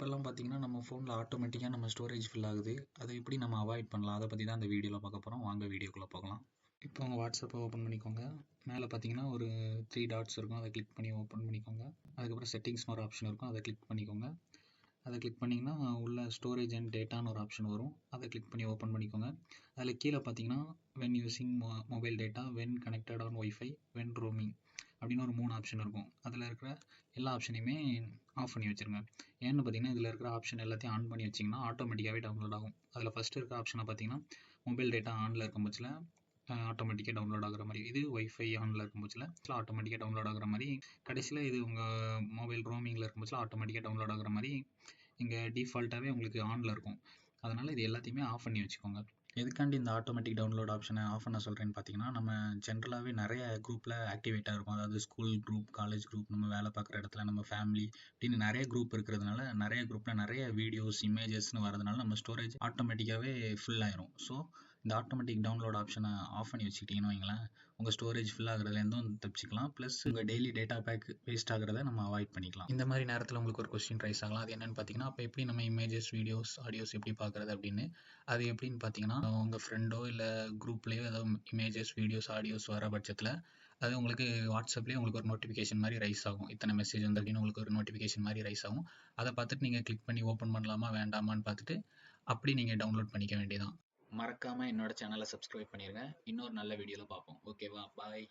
இப்போல்லாம் பார்த்தீங்கன்னா நம்ம ஃபோனில் ஆட்டோமேட்டிக்காக நம்ம ஸ்டோரேஜ் ஃபில் ஆகுது. அதை எப்படி நம்ம அவாய்ட் பண்ணலாம், அதை பற்றி தான் இந்த வீடியோவில் பார்க்க போகிறோம். வாங்க வீடியோக்குள்ளே போகலாம். இப்போ உங்கள் வாட்ஸ்அப்பை ஓப்பன் பண்ணிக்கோங்க. மேலே பார்த்தீங்கன்னா ஒரு 3 டாட்ஸ் இருக்கும், அதை கிளிக் பண்ணி ஓப்பன் பண்ணிக்கோங்க. அதுக்கப்புறம் செட்டிங்ஸ்னு ஒரு ஆப்ஷன் இருக்கும், அதை கிளிக் பண்ணிக்கோங்க. அதை கிளிக் பண்ணிங்கன்னா உள்ள ஸ்டோரேஜ் அண்ட் டேட்டான்னு ஒரு ஆப்ஷன் வரும், அதை கிளிக் பண்ணி ஓப்பன் பண்ணிக்கோங்க. அதில் கீழே பார்த்தீங்கன்னா when using mobile data, when connected on wifi, when roaming அப்படின்னு ஒரு 3 ஆப்ஷன் இருக்கும். அதில் இருக்கிற எல்லா ஆப்ஷனையுமே ஆஃப் பண்ணி வச்சுருங்க. ஏன்னு பார்த்தீங்கன்னா இதில் இருக்கிற ஆப்ஷன் எல்லாத்தையும் ஆன் பண்ணி வச்சிங்கன்னா ஆட்டோமேட்டிக்காகவே டவுன்லோட் ஆகும். அதில் ஃபஸ்ட்டு இருக்கிற ஆப்ஷனை பார்த்தீங்கன்னா மொபைல் டேட்டா ஆனில் இருக்கும் பட்சத்தில் ஆட்டோமேட்டிக்காக டவுன்லோட் ஆகிற மாதிரி, இது ஒய்ஃபை ஆனில் இருக்கும் பட்சத்தில் ஆட்டோமேட்டிக்காக டவுன்லோட் ஆகிற மாதிரி, கடைசியில் இது உங்கள் மொபைல் ரோமிங்கில் இருக்கும் பட்சத்தில் ஆட்டோமேட்டிக்காக டவுன்லோட் ஆகிற மாதிரி இங்கே டிஃபால்ட்டாகவே உங்களுக்கு ஆனில் இருக்கும். அதனால் இது எல்லாத்தையுமே ஆஃப் பண்ணி வச்சுக்கோங்க. எதுக்காண்டி இந்த ஆட்டோமேட்டிக் டவுன்லோட் ஆப்ஷனை ஆஃப் பண்ண சொல்கிறேன்னு பார்த்தீங்கன்னா, நம்ம ஜென்ரலாகவே நிறைய குரூப்பில் ஆக்டிவேட்டாக இருக்கும். அதாவது ஸ்கூல் குரூப், காலேஜ் குரூப், நம்ம வேலை பார்க்குற இடத்துல, நம்ம ஃபேமிலி அப்படின்னு நிறைய குரூப் இருக்கிறதுனால, நிறைய குரூப்பில் நிறைய வீடியோஸ், இமேஜஸ்ன்னு வரதுனால நம்ம ஸ்டோரேஜ் ஆட்டோமேட்டிக்காகவே ஃபில் ஆயிரும். ஸோ இந்த ஆட்டோமேட்டிக் டவுன்லோட் ஆப்ஷனை ஆஃப் பண்ணி வச்சுக்கிட்டிங்கன்னு வைங்களேன், உங்கள் ஸ்டோரேஜ் ஃபில் ஆகுறதுலேருந்தும் தப்பிச்சிக்கலாம். ப்ளஸ் உங்கள் டெய்லி டேட்டா பேக் வேஸ்ட் ஆகிறத நம்ம அவாய்ட் பண்ணிக்கலாம். இந்த மாதிரி நேரத்தில் உங்களுக்கு ஒரு கொஸ்டின் ரைஸ் ஆகலாம். அது என்னென்னு பார்த்தீங்கன்னா, அப்போ எப்படி நம்ம இமேஜஸ், வீடியோஸ், ஆடியோஸ் எப்படி பார்க்குறது அப்படின்னு. அது எப்படின்னு பார்த்தீங்கன்னா, உங்கள் ஃப்ரெண்டோ இல்லை குரூப்லேயோ ஏதோ இமேஜஸ், வீடியோஸ், ஆடியோஸ் வர பட்சத்தில் அது உங்களுக்கு வாட்ஸ்அப்லேயே உங்களுக்கு ஒரு நோட்டிஃபிகேஷன் மாதிரி ரைஸ் ஆகும். இத்தனை மெசேஜ் வந்திருக்குன்னு உங்களுக்கு ஒரு நோட்டிஃபிகேஷன் மாதிரி ரைஸ் ஆகும். அதை பார்த்துட்டு நீங்கள் கிளிக் பண்ணி ஓப்பன் பண்ணலாமா வேண்டாமான்னு பார்த்துட்டு அப்படி நீங்கள் டவுன்லோட் பண்ணிக்க வேண்டியதான். மறக்காமல் என்னோட சேனலை சப்ஸ்கிரைப் பண்ணிடுங்க. இன்னொரு நல்ல வீடியோவில் பார்ப்போம். ஓகேவா? பாய்.